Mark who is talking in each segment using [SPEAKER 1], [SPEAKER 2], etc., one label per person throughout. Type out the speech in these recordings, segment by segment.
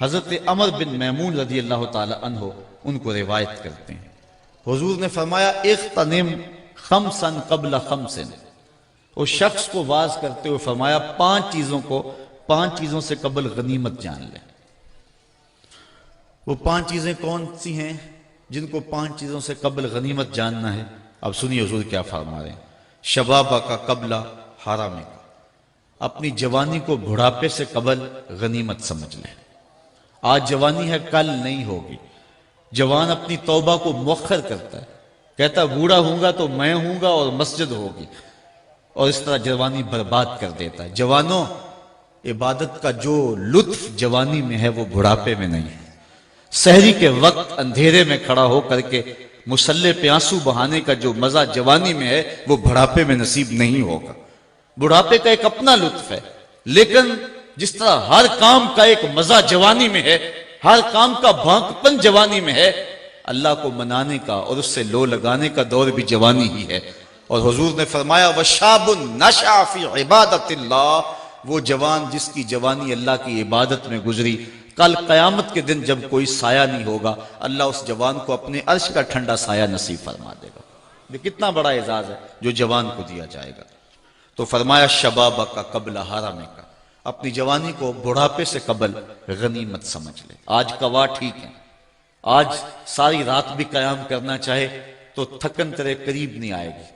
[SPEAKER 1] حضرت عمر بن میمون رضی اللہ تعالی عنہ ان کو روایت کرتے ہیں، حضور نے فرمایا اغتنم خمسا قبل خمس، اس شخص کو واعظ کرتے ہوئے فرمایا پانچ چیزوں سے قبل غنیمت جان لے۔ وہ 5 چیزیں کون سی ہیں جن کو 5 چیزوں سے قبل غنیمت جاننا ہے؟ اب سنیے حضور کیا فرما رہے ہیں، شبابہ کا قبل حرام کا، اپنی جوانی کو بڑھاپے سے قبل غنیمت سمجھ لے۔ آج جوانی ہے، کل نہیں ہوگی۔ جوان اپنی توبہ کو مؤخر کرتا ہے، کہتا ہے بوڑھا ہوں گا تو میں ہوں گا اور مسجد ہوگی، اور اس طرح جوانی برباد کر دیتا ہے۔ جوانوں، عبادت کا جو لطف جوانی میں ہے وہ بڑھاپے میں نہیں ہے۔ سحری کے وقت اندھیرے میں کھڑا ہو کر کے مصلی پہ آنسو بہانے کا جو مزہ جوانی میں ہے وہ بڑھاپے میں نصیب نہیں ہوگا۔ بڑھاپے کا ایک اپنا لطف ہے، لیکن جس طرح ہر کام کا ایک مزہ جوانی میں ہے، ہر کام کا بھانکپن جوانی میں ہے، اللہ کو منانے کا اور اس سے لو لگانے کا دور بھی جوانی ہی ہے۔ اور حضور نے فرمایا وَشَابٌ نَشَأَ فِي عِبَادَةِ اللَّهِ، وہ جوان جس کی جوانی اللہ کی عبادت میں گزری، کل قیامت کے دن جب کوئی سایہ نہیں ہوگا، اللہ اس جوان کو اپنے عرش کا ٹھنڈا سایہ نصیب فرما دے گا۔ یہ کتنا بڑا اعزاز ہے جو جوان کو دیا جائے گا۔ تو فرمایا شبابہ کا قبل حرام کا، اپنی جوانی کو بڑھاپے سے قبل غنیمت سمجھ لے۔ آج کوا ٹھیک ہے، آج ساری رات بھی قیام کرنا چاہے تو تھکن تیرے قریب نہیں آئے گی،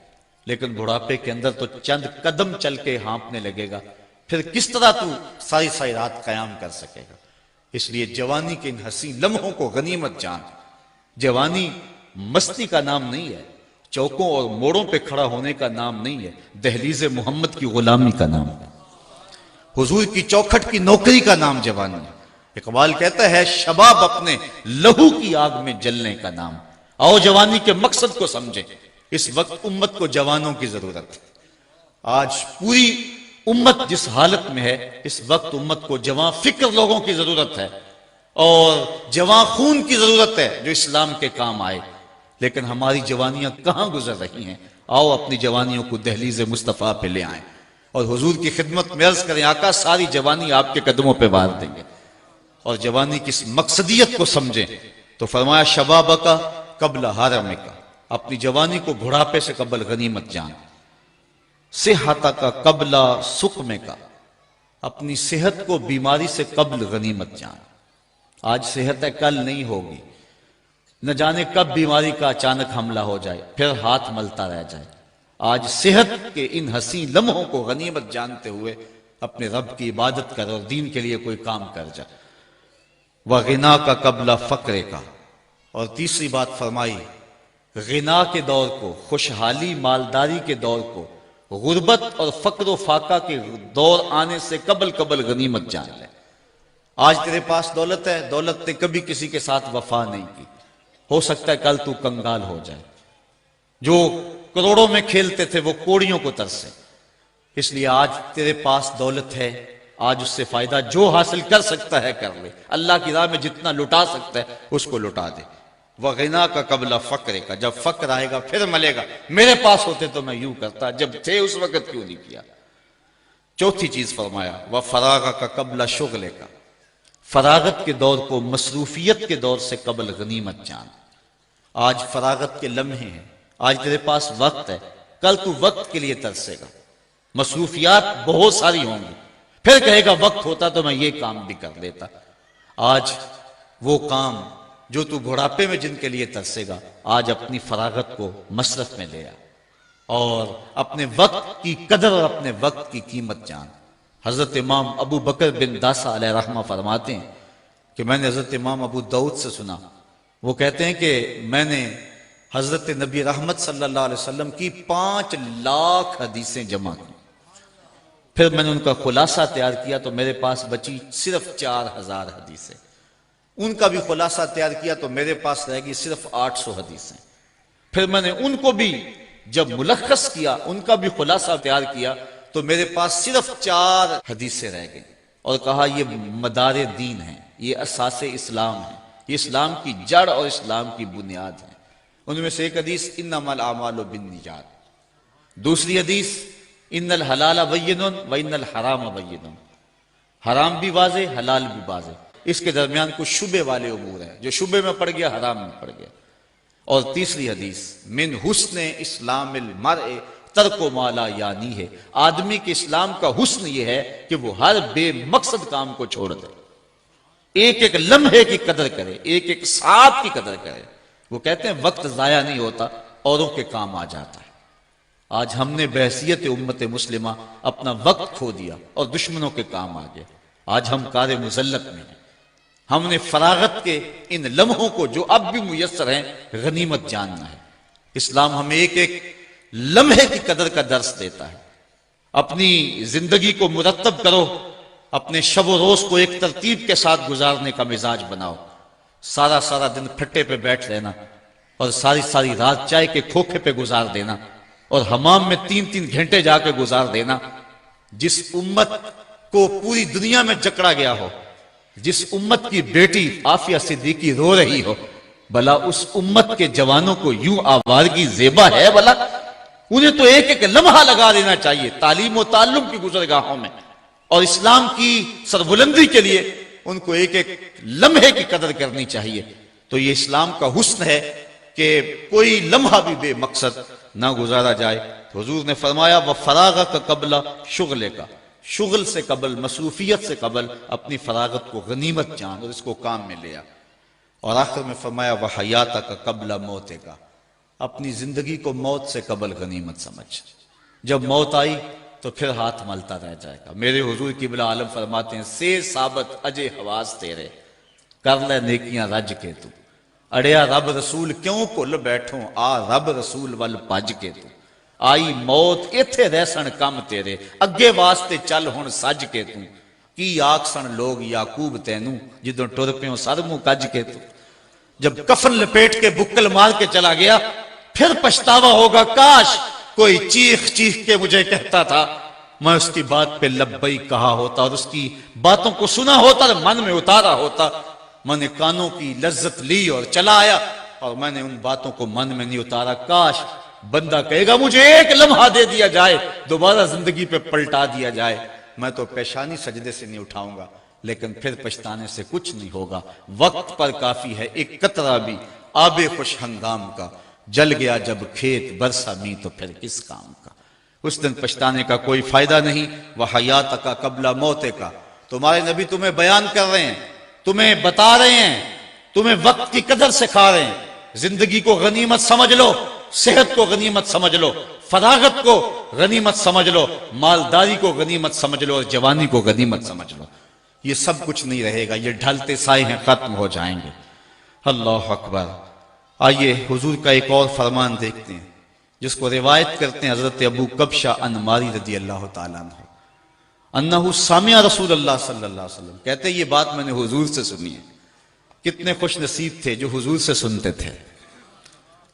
[SPEAKER 1] لیکن بڑھاپے کے اندر تو چند قدم چل کے ہانپنے لگے گا، پھر کس طرح تو ساری رات قیام کر سکے گا؟ اس لیے جوانی کے ان حسین لمحوں کو غنیمت جان۔ جوانی مستی کا نام نہیں ہے، چوکوں اور موڑوں پہ کھڑا ہونے کا نام نہیں ہے، دہلیز محمد کی غلامی کا نام ہے، حضور کی چوکھٹ کی نوکری کا نام جوانی ہے۔ اقبال کہتا ہے شباب اپنے لہو کی آگ میں جلنے کا نام۔ آؤ جوانی کے مقصد کو سمجھیں، اس وقت امت کو جوانوں کی ضرورت ہے۔ آج پوری امت جس حالت میں ہے، اس وقت امت کو جوان فکر لوگوں کی ضرورت ہے اور جوان خون کی ضرورت ہے جو اسلام کے کام آئے، لیکن ہماری جوانیاں کہاں گزر رہی ہیں؟ آؤ اپنی جوانیوں کو دہلیز مصطفیٰ پہ لے آئیں اور حضور کی خدمت میں عرض کریں آقا ساری جوانی آپ کے قدموں پہ وار دیں گے۔ اور جوانی کی اس مقصدیت کو سمجھیں تو فرمایا شبابہ کا قبل حرم کا، اپنی جوانی کو بڑھاپے سے قبل غنیمت جان۔ صحت کا قبل سقم کا، اپنی صحت کو بیماری سے قبل غنیمت جان۔ آج صحت ہے، کل نہیں ہوگی، نہ جانے کب بیماری کا اچانک حملہ ہو جائے پھر ہاتھ ملتا رہ جائے۔ آج صحت کے ان حسین لمحوں کو غنیمت جانتے ہوئے اپنے رب کی عبادت کر اور دین کے لیے کوئی کام کر جائے۔ وغنا کا قبل فقر کا، اور تیسری بات فرمائی غنا کے دور کو، خوشحالی مالداری کے دور کو، غربت اور فقر و فاقہ کے دور آنے سے قبل غنیمت جان لے۔ آج تیرے پاس دولت ہے، دولت نے کبھی کسی کے ساتھ وفا نہیں کی، ہو سکتا ہے کل تو کنگال ہو جائے۔ جو کروڑوں میں کھیلتے تھے وہ کوڑیوں کو ترسے، اس لیے آج تیرے پاس دولت ہے، آج اس سے فائدہ جو حاصل کر سکتا ہے کر لے، اللہ کی راہ میں جتنا لٹا سکتا ہے اس کو لٹا دے۔ وغنا کا قبل فقر کا، جب فقر آئے گا پھر ملے گا، میرے پاس ہوتے تو میں یوں کرتا، جب تھے اس وقت کیوں نہیں کیا۔ چوتھی چیز فرمایا وفراغ کا قبل شغل کا، فراغت کے دور کو مصروفیت کے دور سے قبل غنیمت جان۔ آج فراغت کے لمحے ہیں، آج تیرے پاس وقت ہے، کل تو وقت کے لیے ترسے گا، مصروفیات بہت ساری ہوں گی، پھر کہے گا وقت ہوتا تو میں یہ کام بھی کر لیتا۔ آج وہ کام جو تو بڑھاپے میں جن کے لیے ترسے گا، آج اپنی فراغت کو مصرف میں لے آ اور اپنے وقت کی قدر اور اپنے وقت کی قیمت جان۔ حضرت امام ابو بکر بن داسا علیہ رحمہ فرماتے ہیں کہ میں نے حضرت امام ابو داؤد سے سنا، وہ کہتے ہیں کہ میں نے حضرت نبی رحمت صلی اللہ علیہ وسلم کی 5 لاکھ حدیثیں جمع کی، پھر میں نے ان کا خلاصہ تیار کیا تو میرے پاس بچی صرف 4000 حدیثیں، ان کا بھی خلاصہ تیار کیا تو میرے پاس رہ گی صرف 800 حدیثیں، پھر میں نے ان کو بھی جب ملخص کیا، ان کا بھی خلاصہ تیار کیا تو میرے پاس صرف 4 حدیثیں رہ گئیں، اور کہا یہ مدار دین ہے، یہ اساس اسلام ہے، یہ اسلام کی جڑ اور اسلام کی بنیاد ہے۔ ان میں سے ایک حدیث انما الاعمال بالنیات، دوسری حدیث ان الحلال بین و ان الحرام بین، حرام بھی واضح حلال بھی واضح۔ اس کے درمیان کچھ شبے والے امور ہیں، جو شبے میں پڑ گیا حرام میں پڑ گیا۔ اور تیسری حدیث، من حسن اسلام المرء ترک ما لا یعنی ہے، آدمی کے اسلام کا حسن یہ ہے کہ وہ ہر بے مقصد کام کو چھوڑ دے، ایک ایک لمحے کی قدر کرے، ایک ایک ساتھ کی قدر کرے۔ وہ کہتے ہیں وقت ضائع نہیں ہوتا، اوروں کے کام آ جاتا ہے۔ آج ہم نے بحیثیت امت مسلمہ اپنا وقت کھو دیا اور دشمنوں کے کام آ گئے۔ آج ہم کار مذلت میں ہیں۔ ہم نے فراغت کے ان لمحوں کو جو اب بھی میسر ہیں غنیمت جاننا ہے۔ اسلام ہمیں ایک ایک لمحے کی قدر کا درس دیتا ہے۔ اپنی زندگی کو مرتب کرو، اپنے شب و روز کو ایک ترتیب کے ساتھ گزارنے کا مزاج بناؤ۔ سارا سارا دن پھٹے پہ بیٹھ رہنا اور ساری ساری رات چائے کے کھوکھے پہ گزار دینا اور حمام میں 3-3 گھنٹے جا کے گزار دینا۔ جس امت کو پوری دنیا میں جکڑا گیا ہو، جس امت کی بیٹی عافیہ صدیقی رو رہی ہو، بھلا اس امت کے جوانوں کو یوں آوارگی زیبا ہے؟ بھلا انہیں تو ایک ایک لمحہ لگا دینا چاہیے تعلیم و تعلم کی گزرگاہوں میں، اور اسلام کی سربلندی کے لیے ان کو ایک ایک لمحے کی قدر کرنی چاہیے۔ تو یہ اسلام کا حسن ہے کہ کوئی لمحہ بھی بے مقصد نہ گزارا جائے۔ حضور نے فرمایا وَفَرَاغَكَ قَبْلَ شُغْلِكَ، شغل سے قبل، مصروفیت سے قبل اپنی فراغت کو غنیمت جان اور اس کو کام میں لیا۔ اور آخر میں فرمایا وَحَيَاتَكَ قَبْلَ مَوْتِكَ، اپنی زندگی کو موت سے قبل غنیمت سمجھ۔ جب موت آئی تو پھر ہاتھ ملتا رہ جائے گا۔ میرے حضور قبلہ عالم فرماتے ہیں سے ثابت اجے حواس تیرے، کر لے نیکیاں رج کے تو، اڑیا رب رسول کیوں بھل بیٹھوں، آ رب رسول ول پج کے تو، آئی موت ایتھے رہسن کم تیرے، اگے واسطے چل ہن سج کے تو، کی آکسن لوگ یعقوب تینوں، جدوں ٹر پیوں سر منہ کج کے تو۔ جب کفن لپیٹ کے بکل مار کے چلا گیا پھر پچھتاوا ہوگا، کاش کوئی چیخ چیخ کے مجھے کہتا تھا، میں اس کی بات پہ لبیک کہا ہوتا اور اس کی باتوں کو سنا ہوتا اور من میں اتارا ہوتا۔ میں نے کانوں کی لذت لی اور چلا آیا اور میں نے ان باتوں کو من میں نہیں اتارا۔ کاش بندہ کہے گا مجھے ایک لمحہ دے دیا جائے، دوبارہ زندگی پہ پلٹا دیا جائے، میں تو پیشانی سجدے سے نہیں اٹھاؤں گا، لیکن پھر پچھتانے سے کچھ نہیں ہوگا۔ وقت پر کافی ہے ایک قطرہ بھی آب خوش ہنگام کا، جل گیا جب کھیت برسا می تو پھر کس کام کا۔ اس دن پچھتانے کا کوئی فائدہ نہیں۔ وَحَيَاتَكَ قَبْلَ مَوْتِكَ، تمہارے نبی تمہیں بیان کر رہے ہیں، تمہیں بتا رہے ہیں، تمہیں وقت کی قدر سکھا رہے ہیں۔ زندگی کو غنیمت سمجھ لو، صحت کو غنیمت سمجھ لو، فراغت کو غنیمت سمجھ لو، مالداری کو غنیمت سمجھ لو اور جوانی کو غنیمت سمجھ لو۔ یہ سب کچھ نہیں رہے گا، یہ ڈھلتے سائے ہیں، ختم ہو جائیں گے۔ اللہ اکبر۔ آئیے حضور کا ایک اور فرمان دیکھتے ہیں جس کو روایت کرتے ہیں حضرت ابو کبشہ انماری رضی اللہ تعالیٰ عنہ، انہو سامع رسول اللہ صلی اللہ علیہ وسلم، کہتے ہیں یہ بات میں نے حضور سے سنی ہے۔ کتنے خوش نصیب تھے جو حضور سے سنتے تھے،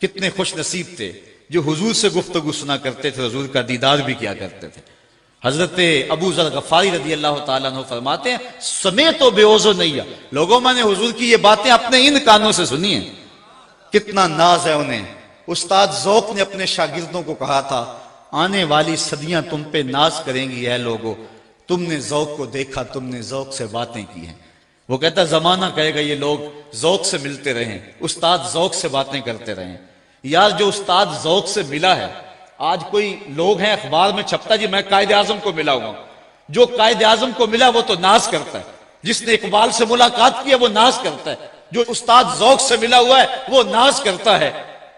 [SPEAKER 1] کتنے خوش نصیب تھے جو حضور سے گفتگو سنا کرتے تھے، حضور کا دیدار بھی کیا کرتے تھے۔ حضرت ابو ذر غفاری رضی اللہ تعالیٰ عنہ فرماتے ہیں سمیت و بے عوض و نیا، لوگوں میں نے حضور کی یہ باتیں اپنے ان کانوں سے سنی ہیں۔ کتنا ناز ہے انہیں۔ استاد ذوق نے اپنے شاگردوں کو کہا تھا آنے والی صدیاں تم پہ ناز کریں گی اے لوگو، تم نے ذوق کو دیکھا، تم نے ذوق سے باتیں کی ہیں۔ وہ کہتا زمانہ کہے گا یہ لوگ ذوق سے ملتے رہیں، استاد ذوق سے باتیں کرتے رہیں۔ یار جو استاد ذوق سے ملا ہے، آج کوئی لوگ ہیں اخبار میں چھپتا جی میں قائد اعظم کو ملا ہوا، جو قائد اعظم کو ملا وہ تو ناز کرتا ہے، جس نے اقبال سے ملاقات کی ہے وہ ناز کرتا ہے، جو استاد ذوق سے ملا ہوا ہے وہ ناز کرتا ہے۔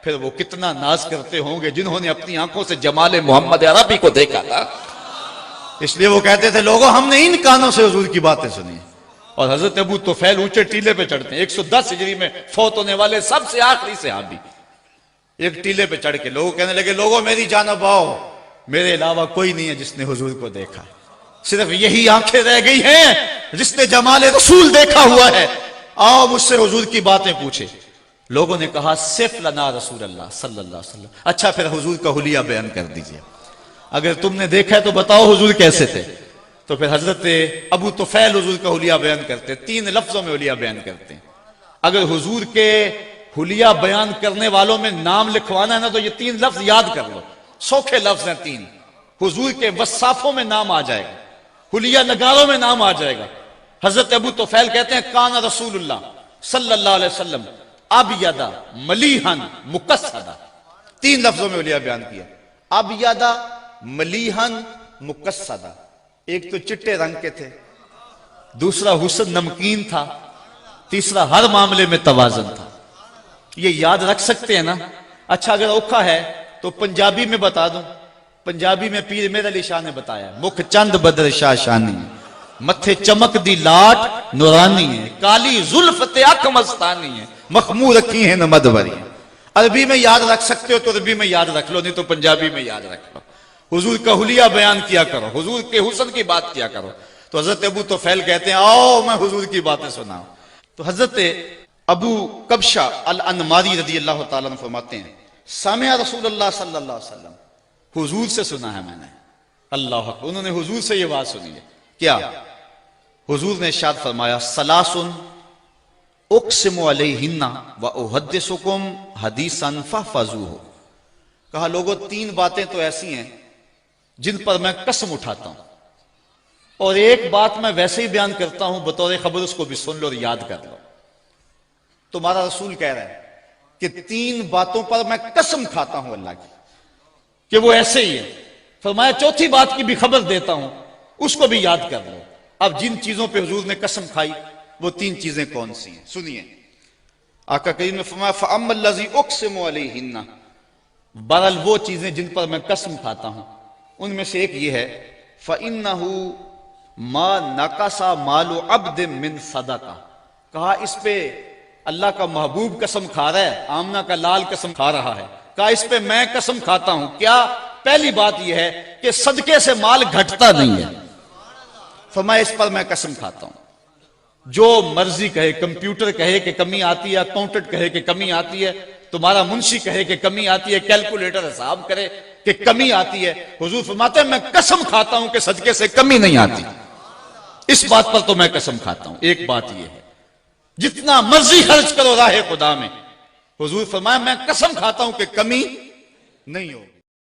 [SPEAKER 1] پھر وہ کتنا ناز کرتے ہوں گے جنہوں نے اپنی آنکھوں سے جمال محمد عربی کو دیکھا تھا۔ اس لیے وہ کہتے تھے لوگوں ہم نے ان کانوں سے حضور کی باتیں سنی۔ اور حضرت ابو طفیل اونچے ٹیلے پہ چڑھتے ہیں، 110 ہجری میں فوت ہونے والے سب سے آخری صحابی، ایک ٹیلے پہ چڑھ کے لوگوں کہنے لگے لوگوں میری جانب آؤ، میرے علاوہ کوئی نہیں ہے جس نے حضور کو دیکھا، صرف یہی آنکھیں رہ گئی ہیں جس نے جمال رسول دیکھا ہوا ہے، آؤ مجھ سے حضور کی باتیں پوچھے۔ لوگوں نے کہا صف لنا رسول اللہ صلی اللہ علیہ وسلم، اچھا پھر حضور کا حلیہ بیان کر دیجئے، اگر تم نے دیکھا ہے تو بتاؤ حضور کیسے تھے۔ تو پھر حضرت ابو طفیل حضور کا حلیہ بیان کرتے ہیں، 3 لفظوں میں حلیہ بیان کرتے ہیں۔ اگر حضور کے حلیہ بیان کرنے والوں میں نام لکھوانا ہے نا تو یہ 3 لفظ یاد کر لو، سوکھے لفظ ہیں 3۔ حضور کے وصافوں میں نام آ جائے گا، حلیہ نگاروں میں نام آ جائے گا، حضرت ابو طفیل کہتے ہیں کان رسول اللہ صلی اللہ علیہ وسلم ابیض ملیحا مقصدا، 3 لفظوں میں اولیاء بیان کیا، ابیض ملیحا مقصدا، ایک تو چٹے رنگ کے تھے، دوسرا حسن نمکین تھا، تیسرا ہر معاملے میں توازن تھا۔ یہ یاد رکھ سکتے ہیں نا؟ اچھا اگر اوکھا ہے تو پنجابی میں بتا دوں، پنجابی میں پیر میر علی شاہ نے بتایا، مکھ چند بدر شاہ شانی، متھے چمک دی لاٹ نورانی ہے، کالی زلف تے اکھ مستانی ہے، مخمور رکھی ہیں نمد بری۔ عربی میں یاد رکھ سکتے ہو تو عربی میں یاد رکھ لو، نہیں تو پنجابی میں یاد رکھ لو۔ حضور کا حلیہ بیان کیا کرو، حضور کے حسن کی بات کیا کرو۔ تو حضرت ابو طفیل کہتے ہیں آؤ میں حضور کی باتیں سناؤں۔ تو حضرت ابو کبشہ الانماری رضی اللہ تعالیٰ عنہ فرماتے ہیں سامع رسول اللہ صلی اللہ علیہ وسلم، حضور سے سنا ہے میں نے، اللہ اکبر، انہوں نے حضور سے یہ بات سنی ہے۔ کیا؟ حضور نے ارشاد فرمایا سلاسن اقسم علیہن واحدثکم حدیثا فاحفظوہ، کہا لوگوں 3 باتیں تو ایسی ہیں جن پر میں قسم اٹھاتا ہوں، اور ایک بات میں ویسے ہی بیان کرتا ہوں بطور خبر، اس کو بھی سن لو اور یاد کر لو۔ تمہارا رسول کہہ رہا ہے کہ 3 باتوں پر میں قسم کھاتا ہوں اللہ کی کہ وہ ایسے ہی ہے۔ فرمایا چوتھی بات کی بھی خبر دیتا ہوں، اس کو بھی یاد کر لو۔ اب جن چیزوں پہ حضور نے قسم کھائی وہ 3 چیزیں کون سی ہیں سنیے۔ آقا کریم نے فرمایا فَأَمَّا الَّذِي أُقْسِمُ عَلَيْهِنَّ، بہرحال وہ چیزیں جن پر میں قسم کھاتا ہوں ان میں سے ایک یہ ہے فَإِنَّهُ مَا نَقَصَ مَالُ عَبْدٍ مِّن صَدَقَةٍ، کہا اس پہ اللہ کا محبوب قسم کھا رہا ہے، آمنہ کا لال قسم کھا رہا ہے، کہا اس پہ میں قسم کھاتا ہوں۔ کیا؟ پہلی بات یہ ہے کہ صدقے سے مال گھٹتا نہیں ہے۔ فرمایا اس پر میں قسم کھاتا ہوں، جو مرضی کہے، کمپیوٹر کہے کہ کمی آتی ہے، اکاؤنٹنٹ کہے کہ کمی آتی ہے، تمہارا منشی کہے کہ کمی آتی ہے، کیلکولیٹر حساب کرے کہ کمی آتی ہے، حضور فرماتے ہیں میں قسم کھاتا ہوں کہ صدقے سے کمی نہیں آتی۔ اس بات پر تو میں قسم کھاتا ہوں۔ ایک بات یہ ہے جتنا مرضی خرچ کرو راہ خدا میں، حضور فرمایا میں قسم کھاتا ہوں کہ کمی نہیں ہوگی۔